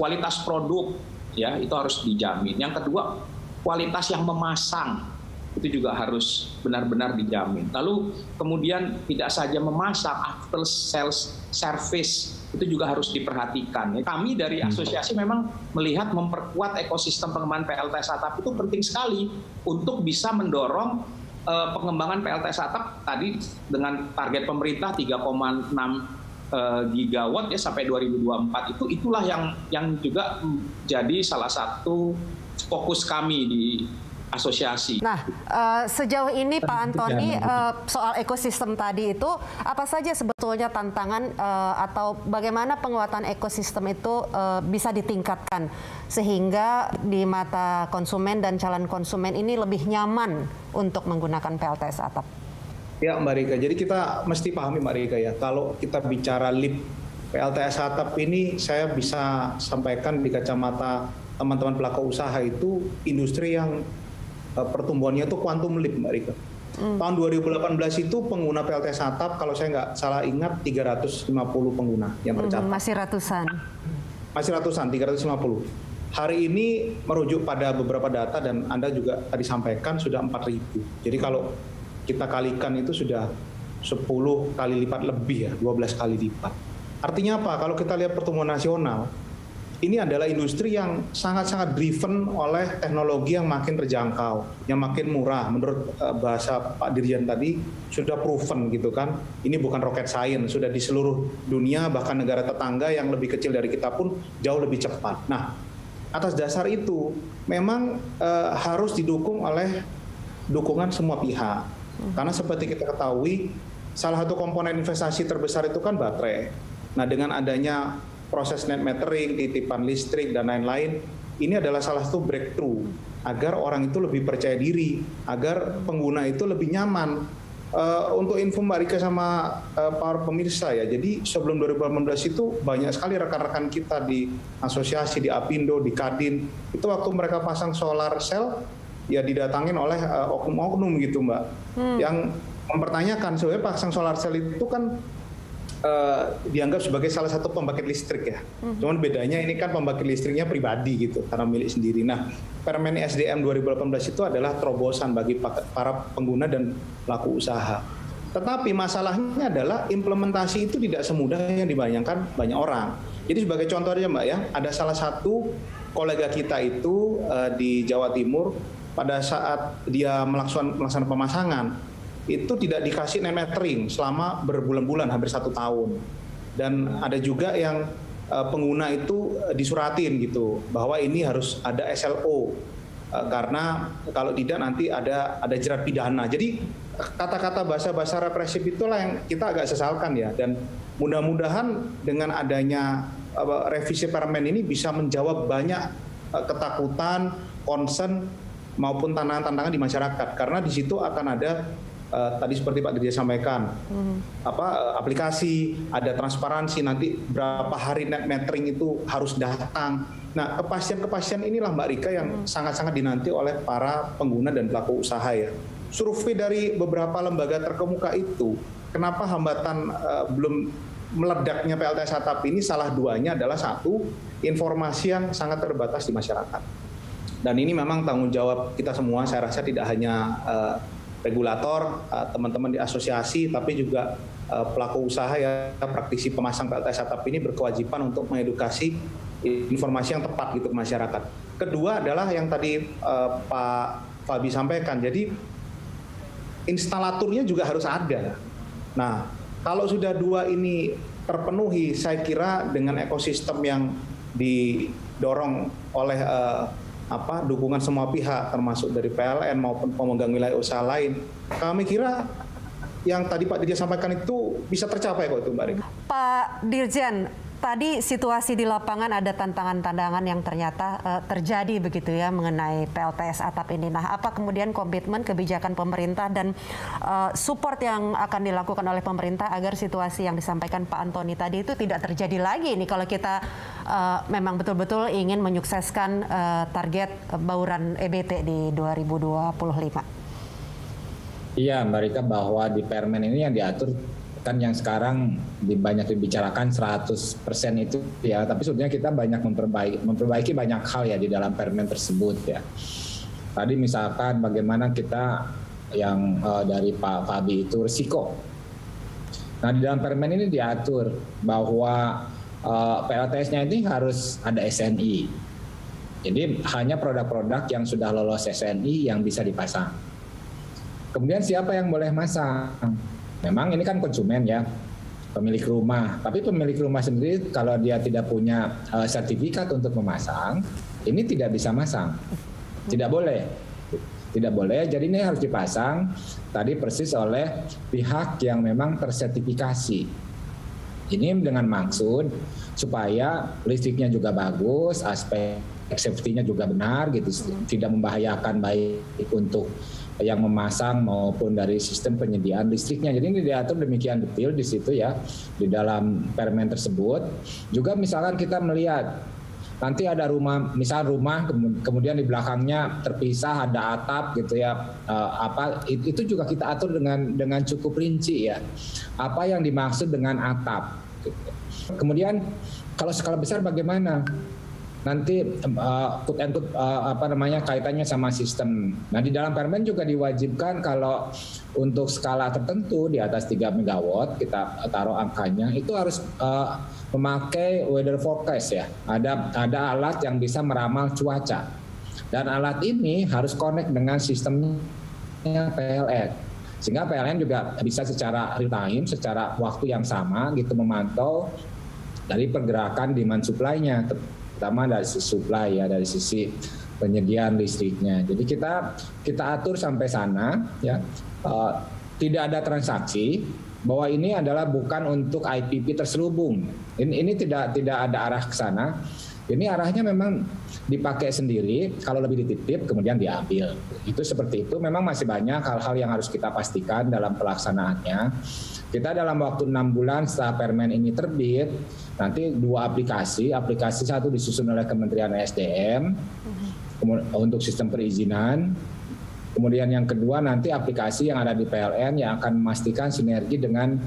produk ya, itu harus dijamin. Yang kedua, kualitas yang memasang itu juga harus benar-benar dijamin. Lalu kemudian tidak saja memasang, after sales service itu juga harus diperhatikan. Kami dari asosiasi memang melihat memperkuat ekosistem pengembangan PLTS atap itu penting sekali untuk bisa mendorong pengembangan PLTS atap tadi dengan target pemerintah 3,6 gigawatt ya sampai 2024 itulah yang juga jadi salah satu fokus kami di asosiasi. Nah, sejauh ini Pak Antoni, soal ekosistem tadi itu, apa saja sebetulnya tantangan atau bagaimana penguatan ekosistem itu bisa ditingkatkan sehingga di mata konsumen dan calon konsumen ini lebih nyaman untuk menggunakan PLTS atap? Ya Mbak Rika, jadi kita mesti pahami Mbak Rika ya, kalau kita bicara LIP PLTS atap ini, saya bisa sampaikan di kacamata teman-teman pelaku usaha itu industri yang pertumbuhannya itu kuantum leap Mbak Rika. Tahun 2018 itu pengguna PLTS atap kalau saya nggak salah ingat 350 pengguna yang tercatat. Masih ratusan. Masih ratusan, 350. Hari ini merujuk pada beberapa data dan Anda juga tadi sampaikan sudah 4.000. Jadi kalau kita kalikan itu sudah 10 kali lipat lebih ya, 12 kali lipat. Artinya apa? Kalau kita lihat pertumbuhan nasional, ini adalah industri yang sangat-sangat driven oleh teknologi yang makin terjangkau, yang makin murah. Menurut bahasa Pak Dirjen tadi, sudah proven gitu kan. Ini bukan rocket science, sudah di seluruh dunia, bahkan negara tetangga yang lebih kecil dari kita pun jauh lebih cepat. Nah, atas dasar itu, memang harus didukung oleh dukungan semua pihak. Karena seperti kita ketahui, salah satu komponen investasi terbesar itu kan baterai. Nah, dengan adanya proses net metering, titipan listrik, dan lain-lain, ini adalah salah satu breakthrough agar orang itu lebih percaya diri, agar pengguna itu lebih nyaman. Untuk info Mbak Rika sama para pemirsa ya, jadi sebelum 2018 itu banyak sekali rekan-rekan kita di asosiasi, di Apindo, di Kadin, itu waktu mereka pasang solar cell, ya didatangin oleh oknum-oknum gitu Mbak, yang mempertanyakan sebenarnya pasang solar cell itu kan dianggap sebagai salah satu pembangkit listrik ya. Cuman bedanya ini kan pembangkit listriknya pribadi gitu, karena milik sendiri. Nah, Permen SDM 2018 itu adalah terobosan bagi para pengguna dan pelaku usaha. Tetapi masalahnya adalah implementasi itu tidak semudah yang dibayangkan banyak orang. Jadi sebagai contoh aja Mbak ya, ada salah satu kolega kita itu di Jawa Timur pada saat dia melaksanakan pemasangan, itu tidak dikasih net metering selama berbulan-bulan, hampir 1 tahun. Dan ada juga yang pengguna itu disuratin gitu, bahwa ini harus ada SLO, karena kalau tidak nanti ada jerat pidana. Jadi kata-kata bahasa-bahasa represif itulah yang kita agak sesalkan ya. Dan mudah-mudahan dengan adanya revisi Permen ini bisa menjawab banyak ketakutan, concern, maupun tantangan-tantangan di masyarakat. Karena di situ akan ada tadi seperti Pak Dirjen sampaikan, aplikasi, ada transparansi, nanti berapa hari net metering itu harus datang. Nah, kepastian inilah Mbak Rika yang sangat-sangat dinanti oleh para pengguna dan pelaku usaha ya. Survei dari beberapa lembaga terkemuka itu, kenapa hambatan belum meledaknya PLTS atap ini, salah duanya adalah satu, informasi yang sangat terbatas di masyarakat. Dan ini memang tanggung jawab kita semua, saya rasa tidak hanya regulator, teman-teman di asosiasi, tapi juga pelaku usaha ya, praktisi pemasang PLTS atap ini berkewajiban untuk mengedukasi informasi yang tepat gitu ke masyarakat. Kedua adalah yang tadi Pak Fabi sampaikan, jadi instalaturnya juga harus ada. Nah, kalau sudah dua ini terpenuhi, saya kira dengan ekosistem yang didorong oleh dukungan semua pihak, termasuk dari PLN maupun pemegang wilayah usaha lain, kami kira yang tadi Pak Dirjen sampaikan itu bisa tercapai kok itu Mbak Rika. Pak Dirjen, tadi situasi di lapangan ada tantangan-tantangan yang ternyata terjadi begitu ya mengenai PLTS atap ini. Nah, apa kemudian komitmen kebijakan pemerintah dan support yang akan dilakukan oleh pemerintah agar situasi yang disampaikan Pak Antoni tadi itu tidak terjadi lagi nih kalau kita memang betul-betul ingin menyukseskan target bauran EBT di 2025? Iya, Mbak Rika, bahwa di Permen ini yang diatur kan yang sekarang banyak dibicarakan 100% itu ya, tapi sebenarnya kita banyak memperbaiki banyak hal ya di dalam Permen tersebut ya. Tadi misalkan bagaimana kita yang dari Pak Fabi itu risiko. Nah, di dalam Permen ini diatur bahwa PLTS-nya ini harus ada SNI. Jadi hanya produk-produk yang sudah lolos SNI yang bisa dipasang. Kemudian siapa yang boleh masang? Memang ini kan konsumen ya, pemilik rumah. Tapi pemilik rumah sendiri kalau dia tidak punya sertifikat untuk memasang, ini tidak bisa masang. Tidak boleh. Tidak boleh, jadi ini harus dipasang tadi persis oleh pihak yang memang tersertifikasi. Ini dengan maksud supaya listriknya juga bagus, aspek safety-nya juga benar gitu, tidak membahayakan baik untuk yang memasang maupun dari sistem penyediaan listriknya. Jadi ini diatur demikian detail di situ ya, di dalam Permen tersebut. Juga misalkan kita melihat nanti ada rumah, misal rumah kemudian di belakangnya terpisah ada atap gitu ya, itu juga kita atur dengan cukup rinci ya. Apa yang dimaksud dengan atap? Gitu. Kemudian kalau skala besar bagaimana? Nanti kaitannya sama sistem. Nah, di dalam Permen juga diwajibkan kalau untuk skala tertentu di atas 3 megawatt kita taruh angkanya itu harus memakai weather forecast ya. Ada alat yang bisa meramal cuaca. Dan alat ini harus connect dengan sistemnya PLN. Sehingga PLN juga bisa secara real time, secara waktu yang sama gitu memantau dari pergerakan demand supply-nya, terutama dari sisi supply ya, dari sisi penyediaan listriknya. Jadi kita atur sampai sana ya, tidak ada transaksi, bahwa ini adalah bukan untuk IPP terselubung. Ini tidak ada arah ke sana. Ini arahnya memang dipakai sendiri, kalau lebih dititip kemudian diambil. Itu seperti itu. Memang masih banyak hal-hal yang harus kita pastikan dalam pelaksanaannya. Kita dalam waktu 6 bulan setelah Permen ini terbit, nanti 2 aplikasi satu disusun oleh Kementerian SDM untuk sistem perizinan. Kemudian yang kedua nanti aplikasi yang ada di PLN yang akan memastikan sinergi dengan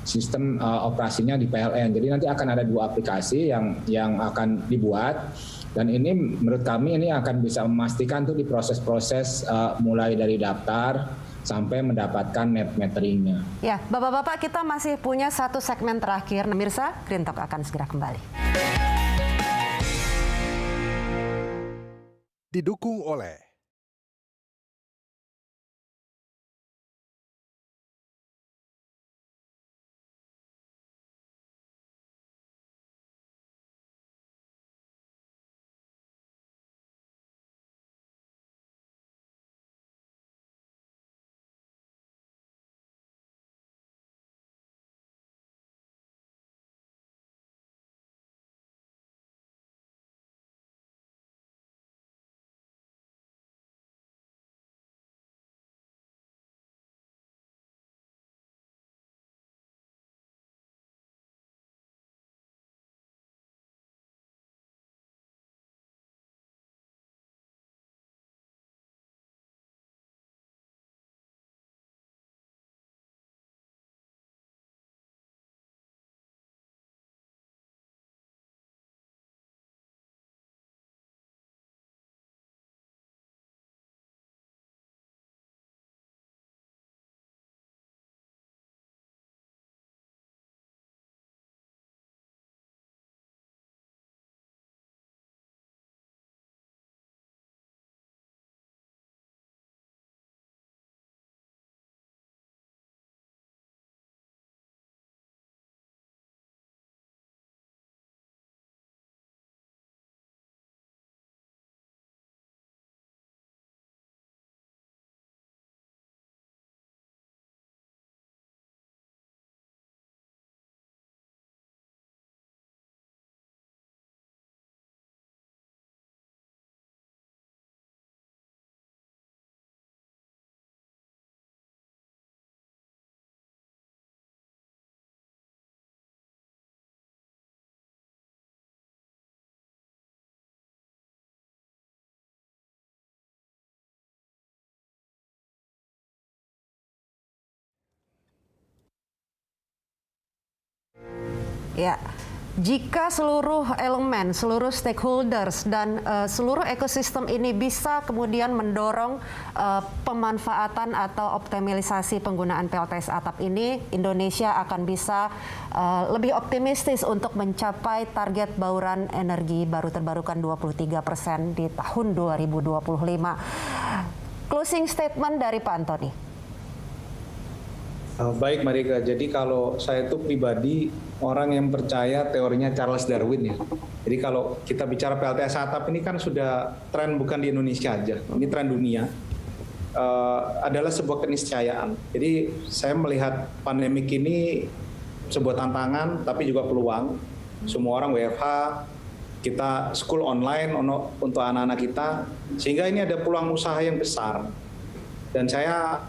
sistem operasinya di PLN. Jadi nanti akan ada 2 aplikasi yang akan dibuat. Dan ini menurut kami ini akan bisa memastikan tuh di proses-proses mulai dari daftar sampai mendapatkan net meteringnya. Ya, Bapak-Bapak, kita masih punya satu segmen terakhir. Pemirsa, Green Talk akan segera kembali. Didukung oleh Ya, jika seluruh elemen, seluruh stakeholders dan seluruh ekosistem ini bisa kemudian mendorong pemanfaatan atau optimalisasi penggunaan PLTS atap ini, Indonesia akan bisa lebih optimistis untuk mencapai target bauran energi baru terbarukan 23% di tahun 2025. Closing statement dari Pak Antoni. Baik Marika, jadi kalau saya itu pribadi orang yang percaya teorinya Charles Darwin ya. Jadi kalau kita bicara PLTS atap ini kan sudah tren bukan di Indonesia aja, ini tren dunia. Adalah sebuah keniscayaan. Jadi saya melihat pandemik ini sebuah tantangan tapi juga peluang. Semua orang WFH, kita school online untuk anak-anak kita, sehingga ini ada peluang usaha yang besar. Dan saya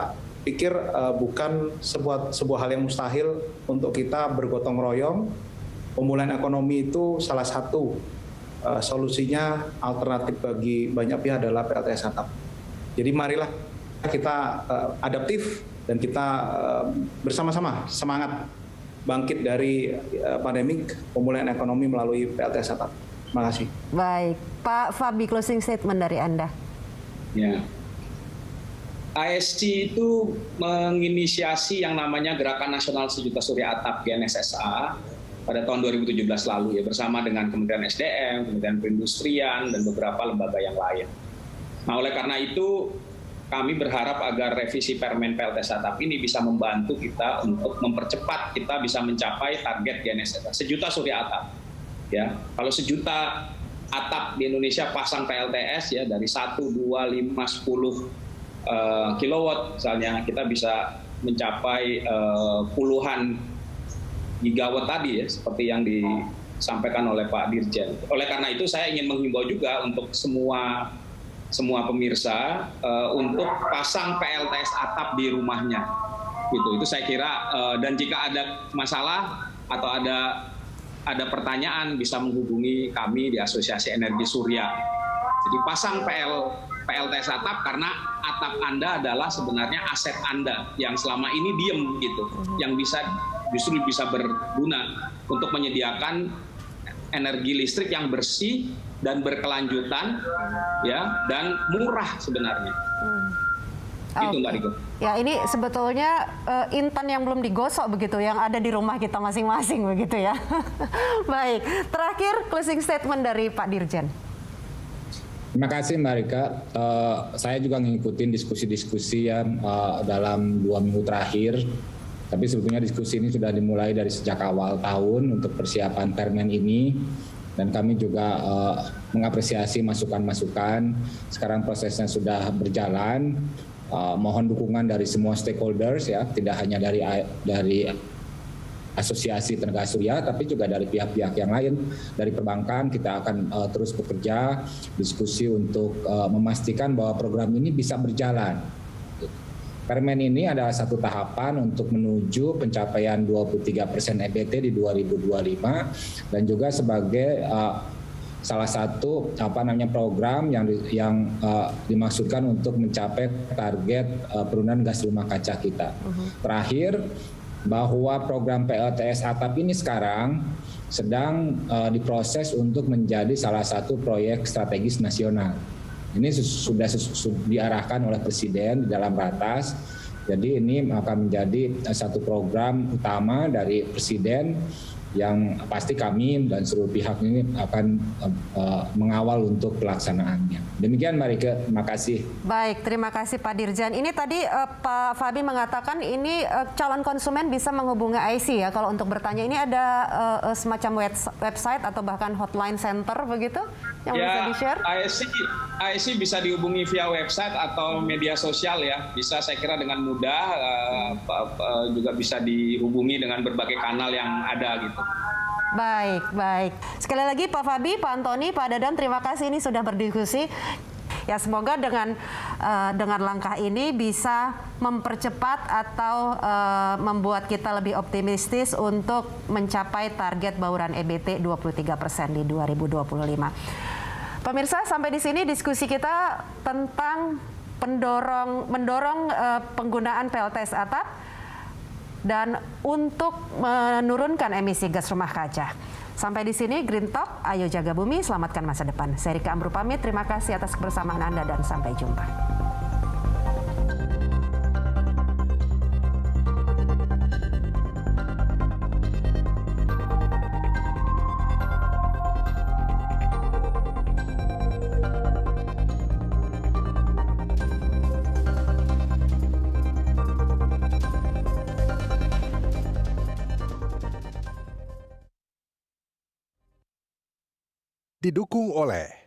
pikir bukan sebuah hal yang mustahil untuk kita bergotong royong. Pemulihan ekonomi itu salah satu solusinya, alternatif bagi banyak pihak adalah PLTS atap. Jadi marilah kita adaptif dan kita bersama-sama semangat bangkit dari pandemik, pemulihan ekonomi melalui PLTS atap. Terima kasih. Baik, Pak Fabi, closing statement dari Anda. Ya. ASC itu menginisiasi yang namanya Gerakan Nasional Sejuta Surya Atap GNSSA pada tahun 2017 lalu ya, bersama dengan Kementerian SDM, Kementerian Perindustrian, dan beberapa lembaga yang lain. Nah, oleh karena itu kami berharap agar revisi Permen PLTS atap ini bisa membantu kita untuk mempercepat kita bisa mencapai target GNSSA sejuta surya atap. Ya, kalau sejuta atap di Indonesia pasang PLTS ya dari 1, 2, 5, 10 kilowatt misalnya, kita bisa mencapai puluhan gigawatt tadi ya, seperti yang disampaikan oleh Pak Dirjen. Oleh karena itu saya ingin menghimbau juga untuk semua pemirsa untuk pasang PLTS atap di rumahnya. Gitu. Itu saya kira, dan jika ada masalah atau ada pertanyaan bisa menghubungi kami di Asosiasi Energi Surya. Jadi pasang PLTS atap karena atap Anda adalah sebenarnya aset Anda yang selama ini diem gitu, yang justru bisa berguna untuk menyediakan energi listrik yang bersih dan berkelanjutan ya, dan murah sebenarnya. Gitu Mbak Riko. Ya, ini sebetulnya intan yang belum digosok begitu, yang ada di rumah kita masing-masing begitu ya. Baik, terakhir closing statement dari Pak Dirjen. Terima kasih Mbak Rika. Saya juga ngikutin diskusi-diskusi yang dalam 2 minggu terakhir. Tapi sebetulnya diskusi ini sudah dimulai dari sejak awal tahun untuk persiapan Permen ini. Dan kami juga mengapresiasi masukan-masukan. Sekarang prosesnya sudah berjalan. Mohon dukungan dari semua stakeholders ya, tidak hanya dari Asosiasi Tenaga Surya, tapi juga dari pihak-pihak yang lain. Dari perbankan kita akan terus bekerja, diskusi untuk memastikan bahwa program ini bisa berjalan. Permen ini adalah satu tahapan untuk menuju pencapaian 23% EBT di 2025 dan juga sebagai salah satu program yang dimaksudkan untuk mencapai target penurunan gas rumah kaca kita. Terakhir, bahwa program PLTS atap ini sekarang sedang diproses untuk menjadi salah satu proyek strategis nasional. Ini sudah diarahkan oleh Presiden di dalam ratas. Jadi ini akan menjadi satu program utama dari Presiden yang pasti kami dan seluruh pihak ini akan mengawal untuk pelaksanaannya. Demikian Mbak Rike, terima kasih. Baik, terima kasih Pak Dirjen. Ini tadi Pak Fabi mengatakan ini calon konsumen bisa menghubungi IC ya kalau untuk bertanya. Ini ada semacam website atau bahkan hotline center begitu yang bisa di-share? IC bisa dihubungi via website atau media sosial ya. Bisa saya kira dengan mudah, juga bisa dihubungi dengan berbagai kanal yang ada gitu. Baik. Sekali lagi Pak Fabi, Pak Antoni, Pak Dadan, terima kasih ini sudah berdiskusi. Ya, semoga dengan langkah ini bisa mempercepat atau membuat kita lebih optimistis untuk mencapai target bauran EBT 23% di 2025. Pemirsa, sampai di sini diskusi kita tentang mendorong penggunaan PLTS atap dan untuk menurunkan emisi gas rumah kaca. Sampai di sini Green Talk, ayo jaga bumi, selamatkan masa depan. Saya Rika Amru pamit, terima kasih atas kebersamaan Anda dan sampai jumpa. Didukung oleh